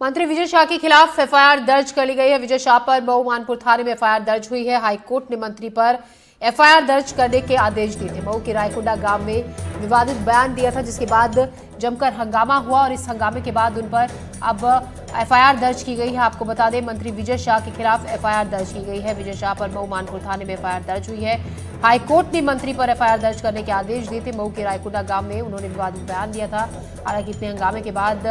मंत्री विजय शाह के खिलाफ एफआईआर दर्ज कर ली गई है। विजय शाह पर मऊ मानपुर थाने में एफआईआर दर्ज हुई है। हाईकोर्ट ने मंत्री पर एफआईआर दर्ज करने के आदेश दिए थे। मऊ के रायकुंडा गांव में विवादित बयान दिया था, जिसके बाद जमकर हंगामा हुआ और इस हंगामे के बाद उन पर अब एफआईआर दर्ज की गई है। आपको बता दें, मंत्री विजय शाह के खिलाफ एफआईआर दर्ज की गई है। विजय शाह पर मऊ मानपुर थाने में एफआईआर दर्ज हुई है। हाईकोर्ट ने मंत्री पर एफआईआर दर्ज करने के आदेश दिए थे। मऊ के रायकुंडा गांव में उन्होंने विवादित बयान दिया था। हालांकि इतने हंगामे के बाद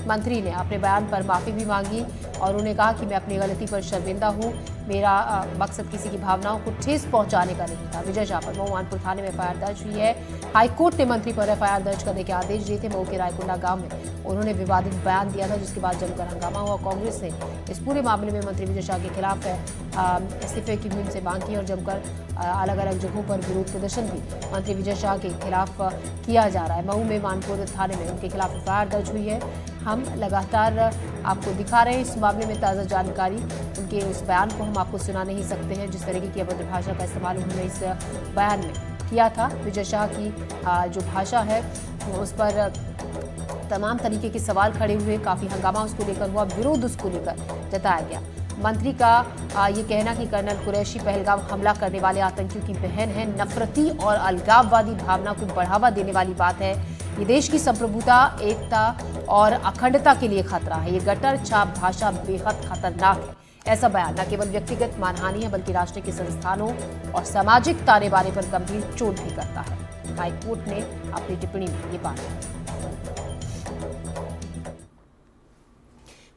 मंत्री ने अपने बयान पर माफी भी मांगी और उन्होंने कहा कि मैं अपनी गलती पर शर्मिंदा हूं। मेरा मकसद किसी की भावनाओं को ठेस पहुंचाने का नहीं था। विजय शाह पर मऊ मानपुर थाने में एफआईआर दर्ज हुई है। हाईकोर्ट ने मंत्री पर एफआईआर दर्ज करने के आदेश दिए थे। मऊ के रायकुंडा गांव में उन्होंने विवादित बयान दिया था, जिसके बाद जमकर हंगामा हुआ। कांग्रेस ने इस पूरे मामले में मंत्री विजय शाह के खिलाफ इस्तीफे की मुहिम से मांग की और जमकर अलग अलग जगहों पर विरोध प्रदर्शन भी मंत्री विजय शाह के खिलाफ किया जा रहा है। मऊ में मानपुर थाने में उनके खिलाफ एफआईआर दर्ज हुई है। हम लगातार आपको दिखा रहे हैं इस मामले में ताज़ा जानकारी। उनके उस बयान को हम आपको सुना नहीं सकते हैं, जिस तरीके की अभद्र भाषा का इस्तेमाल उन्होंने इस बयान में किया था। विजय शाह की जो भाषा है उस पर तमाम तरीके के सवाल खड़े हुए, काफ़ी हंगामा उसको लेकर हुआ, विरोध उसको लेकर जताया गया। मंत्री का ये कहना कि कर्नल कुरैशी पहलगाम हमला करने वाले आतंकियों की बहन है, नफरती और अलगाववादी भावना को बढ़ावा देने वाली बात है। ये देश की संप्रभुता, एकता और अखंडता के लिए खतरा है। ये गटर छाप भाषा बेहद खतरनाक है। ऐसा बयान न केवल व्यक्तिगत मानहानि है, बल्कि राष्ट्र के संस्थानों और सामाजिक ताने बाने पर गंभीर चोट भी करता है। हाईकोर्ट ने अपनी टिप्पणी में ये बात कही।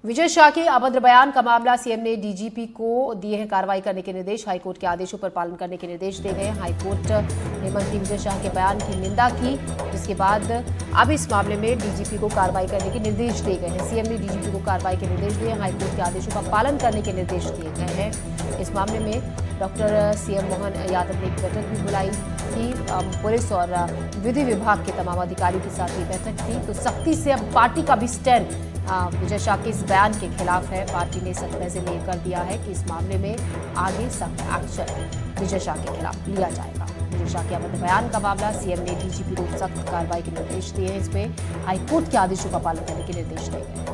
विजय शाह के अभद्र बयान का मामला, सीएम ने डीजीपी को दिए हैं कार्रवाई करने के निर्देश। हाईकोर्ट के आदेशों पर पालन करने के निर्देश दिए गए। हाईकोर्ट ने मंत्री विजय शाह के बयान की निंदा की, जिसके बाद अब इस मामले में डीजीपी को कार्रवाई करने के निर्देश दिए गए हैं। सीएम ने डीजीपी को कार्रवाई के निर्देश दिए। हाईकोर्ट के आदेशों का पालन करने के निर्देश दिए गए हैं। इस मामले में डॉक्टर सीएम मोहन यादव ने एक बैठक भी बुलाई थी। पुलिस और विधि विभाग के तमाम अधिकारियों के साथ ये बैठक थी। तो सख्ती से अब पार्टी का भी स्टैंड विजय शाह के इस बयान के खिलाफ है। पार्टी ने सख्त फैसले कर दिया है कि इस मामले में आगे सख्त एक्शन विजय शाह के खिलाफ लिया जाएगा। विजय शाह के अभद्र बयान का मामला, सीएम ने डीजीपी को सख्त कार्रवाई के निर्देश दिए हैं। इसमें हाईकोर्ट के आदेशों का पालन करने के निर्देश दिए गए हैं।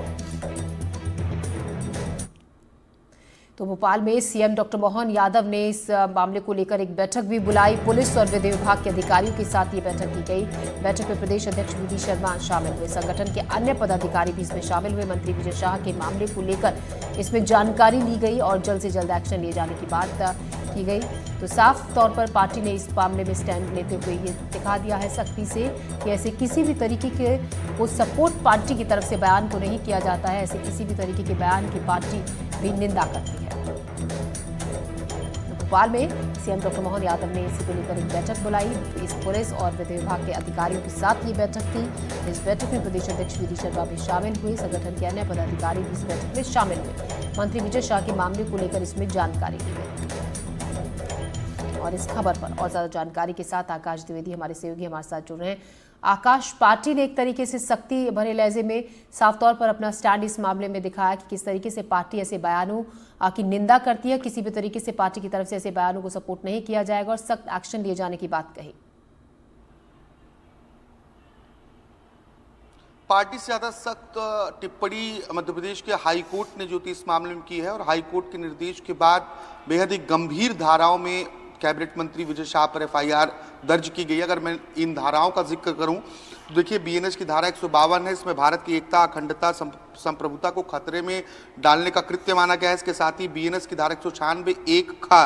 तो भोपाल में सीएम डॉक्टर मोहन यादव ने इस मामले को लेकर एक बैठक भी बुलाई। पुलिस और विधि विभाग के अधिकारियों के साथ ये बैठक की गई। बैठक में प्रदेश अध्यक्ष वीडी शर्मा शामिल हुए। संगठन के अन्य पदाधिकारी भी इसमें शामिल हुए। मंत्री विजय शाह के मामले को लेकर इसमें जानकारी ली गई और जल्द से जल्द एक्शन लिए जाने की बात की गई। तो साफ तौर पर पार्टी ने इस मामले में स्टैंड लेते हुए ये दिखा दिया है सख्ती से कि ऐसे किसी भी तरीके के को सपोर्ट पार्टी की तरफ से बयान को नहीं किया जाता है। ऐसे किसी भी तरीके के बयान की पार्टी भी निंदा करती है। भोपाल में सीएम डॉक्टर मोहन यादव ने इसी को लेकर एक बैठक बुलाई। इस पुलिस और विधि विभाग के अधिकारियों के साथ ये बैठक थी। इस बैठक में प्रदेश अध्यक्ष वीडी शर्मा भी शामिल हुए। संगठन के अन्य पदाधिकारी भी इस बैठक में शामिल हुए। मंत्री विजय शाह के मामले को लेकर इसमें जानकारी ली गई। और इस खबर पर और ज्यादा जानकारी के साथ आकाश द्विवेदी हमारे सहयोगी हमारे साथ जुड़ रहे हैं। आकाश, पार्टी ने एक तरीके से सख्ती भरे लहजे में साफ तौर पर अपना स्टैंड इस मामले में दिखाया कि किस तरीके से पार्टी ऐसे बयानों की निंदा करती है। किसी भी तरीके से पार्टी की तरफ से ऐसे बयानों को सपोर्ट नहीं किया जाएगा और सख्त एक्शन लिए जाने की बात कही। पार्टी से ज्यादा सख्त टिप्पणी मध्य प्रदेश के हाई कोर्ट ने जो थी इस मामले में की है और हाई कोर्ट के निर्देश के बाद बेहद ही गंभीर धाराओं में कैबिनेट मंत्री विजय शाह पर एफआईआर दर्ज की गई है। अगर मैं इन धाराओं का जिक्र करूं तो देखिए, बीएनएस की धारा 152 है। इसमें भारत की एकता, अखंडता, संप्रभुता को खतरे में डालने का कृत्य माना गया है। इसके साथ ही बीएनएस की धारा 196 एक ख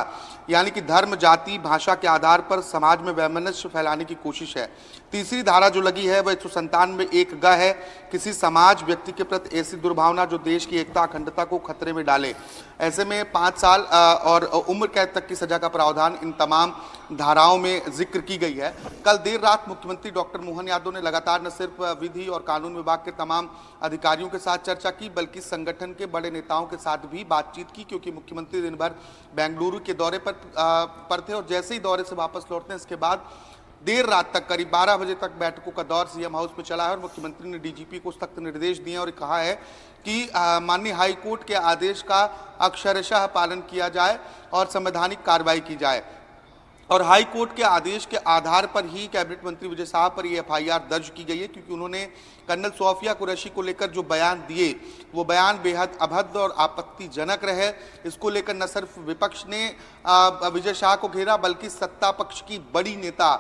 यानी कि धर्म, जाति, भाषा के आधार पर समाज में वैमनस्य फैलाने की कोशिश है। तीसरी धारा जो लगी है वह 197 एक ग है, किसी समाज, व्यक्ति के प्रति ऐसी दुर्भावना जो देश की एकता, अखंडता को खतरे में डाले। ऐसे में 5 साल और उम्र कैद तक की सजा का प्रावधान इन तमाम धाराओं में जिक्र की गई है। कल देर रात मुख्यमंत्री डॉक्टर मोहन यादव ने लगातार न सिर्फ विधि और कानून विभाग के तमाम अधिकारियों के साथ चर्चा की, बल्कि संगठन के बड़े नेताओं के साथ भी बातचीत की, क्योंकि मुख्यमंत्री दिन भर बेंगलुरु के दौरे पर थे और जैसे ही दौरे से वापस लौटते हैं इसके बाद देर रात तक करीब 12 बजे तक बैठकों का दौर सीएम हाउस में चला है और मुख्यमंत्री ने डीजीपी को सख्त निर्देश दिए और कहा है कि माननीय हाई कोर्ट के आदेश का अक्षरशः पालन किया जाए और संवैधानिक कार्रवाई की जाए। और हाई कोर्ट के आदेश के आधार पर ही कैबिनेट मंत्री विजय शाह पर ये एफआईआर दर्ज की गई है, क्योंकि उन्होंने कर्नल सोफिया कुरैशी को लेकर जो बयान दिए वो बयान बेहद अभद्र और आपत्तिजनक रहे। इसको लेकर न सिर्फ विपक्ष ने विजय शाह को घेरा, बल्कि सत्ता पक्ष की बड़ी नेता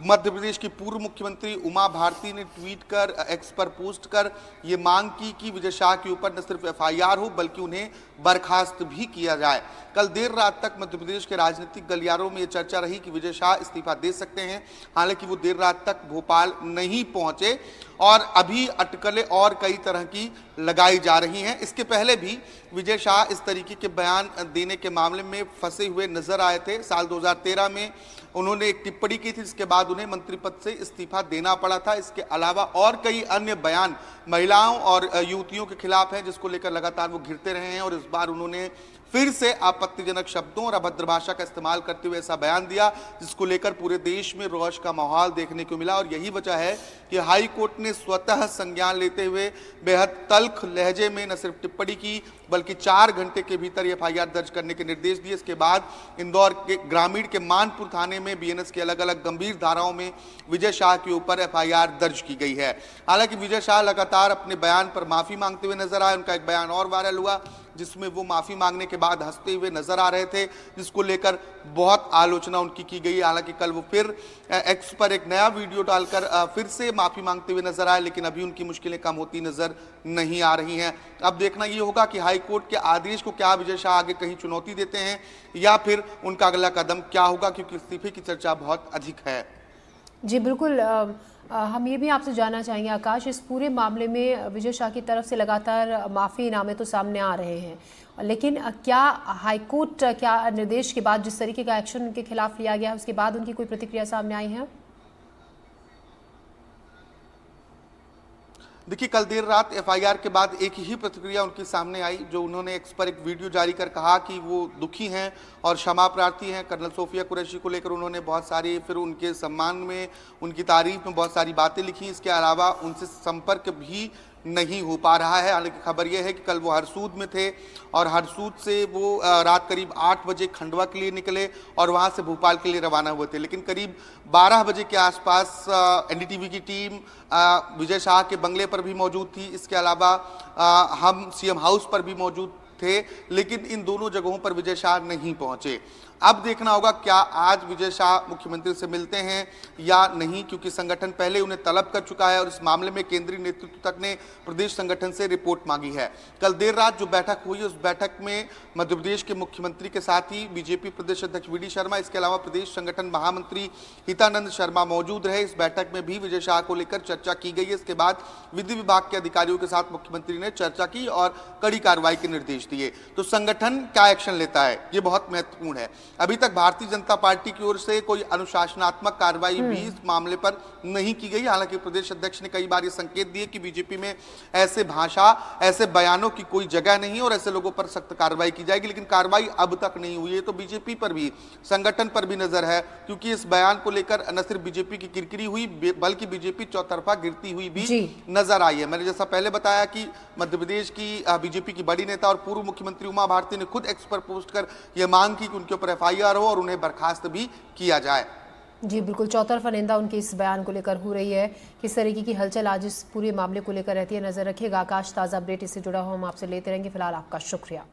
मध्य प्रदेश की पूर्व मुख्यमंत्री उमा भारती ने ट्वीट कर एक्स पर पोस्ट कर ये मांग की कि विजय शाह के ऊपर न सिर्फ एफआईआर हो बल्कि उन्हें बर्खास्त भी किया जाए। कल देर रात तक मध्य प्रदेश के राजनीतिक गलियारों में ये चर्चा रही कि विजय शाह इस्तीफा दे सकते हैं, हालांकि वो देर रात तक भोपाल नहीं पहुंचे और अभी अटकलें और कई तरह की लगाई जा रही हैं। इसके पहले भी विजय शाह इस तरीके के बयान देने के मामले में फंसे हुए नजर आए थे। साल 2013 में उन्होंने एक टिप्पणी की थी, जिसके बाद उन्हें मंत्री पद से इस्तीफा देना पड़ा था। इसके अलावा और कई अन्य बयान महिलाओं और युवतियों के खिलाफ हैं, जिसको लेकर लगातार वो घिरते रहे हैं और इस बार उन्होंने फिर से आपत्तिजनक शब्दों और अभद्र भाषा का इस्तेमाल करते हुए ऐसा बयान दिया, जिसको लेकर पूरे देश में रोष का माहौल देखने को मिला। और यही वजह है कि हाई कोर्ट ने स्वतः संज्ञान लेते हुए बेहद तल्ख लहजे में न सिर्फ टिप्पणी की बल्कि 4 घंटे के भीतर एफआईआर दर्ज करने के निर्देश दिए। इसके बाद इंदौर के ग्रामीण के मानपुर थाने में बीएनएस के अलग अलग गंभीर धाराओं में विजय शाह के ऊपर एफआईआर दर्ज की गई है। हालांकि विजय शाह लगातार अपने बयान पर माफी मांगते हुए नजर आए। उनका एक बयान और वायरल हुआ जिसमें वो माफी मांगने के बाद हंसते हुए नजर आ रहे थे, जिसको लेकर बहुत आलोचना उनकी की गई। हालांकि कल वो फिर एक्स पर एक नया वीडियो डालकर फिर से माफी मांगते हुए नजर आए, लेकिन अभी उनकी मुश्किलें कम होती नजर नहीं आ रही हैं। अब देखना ये होगा कि हाई कोर्ट के आदेश को क्या विजय शाह आगे कहीं चुनौती देते हैं या फिर उनका अगला कदम क्या होगा, क्योंकि इस्तीफे की चर्चा बहुत अधिक है। जी बिल्कुल, हम ये भी आपसे जानना चाहेंगे आकाश, इस पूरे मामले में विजय शाह की तरफ से लगातार माफ़ीनामे तो सामने आ रहे हैं, लेकिन क्या हाईकोर्ट क्या निर्देश के बाद जिस तरीके का एक्शन उनके खिलाफ लिया गया है उसके बाद उनकी कोई प्रतिक्रिया सामने आई है? देखिए, कल देर रात एफआईआर के बाद एक ही प्रतिक्रिया उनके सामने आई, जो उन्होंने एक्स पर एक वीडियो जारी कर कहा कि वो दुखी हैं और क्षमा प्रार्थी हैं। कर्नल सोफिया कुरैशी को लेकर उन्होंने बहुत सारी, फिर उनके सम्मान में, उनकी तारीफ में बहुत सारी बातें लिखी। इसके अलावा उनसे संपर्क भी नहीं हो पा रहा है। हालांकि खबर यह है कि कल वो हरसूद में थे और हरसूद से वो रात करीब 8 बजे खंडवा के लिए निकले और वहां से भोपाल के लिए रवाना हुए थे, लेकिन करीब 12 बजे के आसपास एनडीटीवी की टीम विजय शाह के बंगले पर भी मौजूद थी। इसके अलावा हम सीएम हाउस पर भी मौजूद थे, लेकिन इन दोनों जगहों पर विजय शाह नहीं पहुंचे। अब देखना होगा क्या आज विजय शाह मुख्यमंत्री से मिलते हैं या नहीं, क्योंकि संगठन पहले उन्हें तलब कर चुका है और इस मामले में केंद्रीय नेतृत्व तक ने प्रदेश संगठन से रिपोर्ट मांगी है। कल देर रात जो बैठक हुई उस बैठक में मध्य प्रदेश के मुख्यमंत्री के साथ ही बीजेपी प्रदेश अध्यक्ष वी डी शर्मा, इसके अलावा प्रदेश संगठन महामंत्री हितानंद शर्मा मौजूद रहे। इस बैठक में भी विजय शाह को लेकर चर्चा की गई है। इसके बाद विधि विभाग के अधिकारियों के साथ मुख्यमंत्री ने चर्चा की और कड़ी कार्रवाई के निर्देश दिए। तो संगठन क्या एक्शन लेता है ये बहुत महत्वपूर्ण है। अभी तक भारतीय जनता पार्टी की ओर से कोई अनुशासनात्मक कार्रवाई भी इस मामले पर नहीं की गई। हालांकि प्रदेश अध्यक्ष ने कई बार ये संकेत दिए कि बीजेपी में ऐसे भाषा, ऐसे बयानों की कोई जगह नहीं और ऐसे लोगों पर सख्त कार्रवाई की जाएगी, लेकिन कार्रवाई अब तक नहीं हुई है। तो बीजेपी पर भी, संगठन पर भी नजर है, क्योंकि इस बयान को लेकर न सिर्फ बीजेपी की किरकिरी हुई बल्कि बीजेपी चौतरफा गिरती हुई भी नजर आई है। मैंने जैसा पहले बताया कि मध्य प्रदेश की बीजेपी की बड़ी नेता और पूर्व मुख्यमंत्री उमा भारती ने खुद एक्स पर पोस्ट कर यह मांग की कि उनके ऊपर एफआईआर हो और उन्हें बर्खास्त भी किया जाए। जी बिल्कुल, चौतरफा निंदा उनके इस बयान को लेकर हो रही है। किस तरीके की हलचल आज इस पूरे मामले को लेकर रहती है, नजर रखिएगा। आकाश, ताज़ा अपडेट इससे जुड़ा हुआ हम आपसे लेते रहेंगे। फिलहाल आपका शुक्रिया।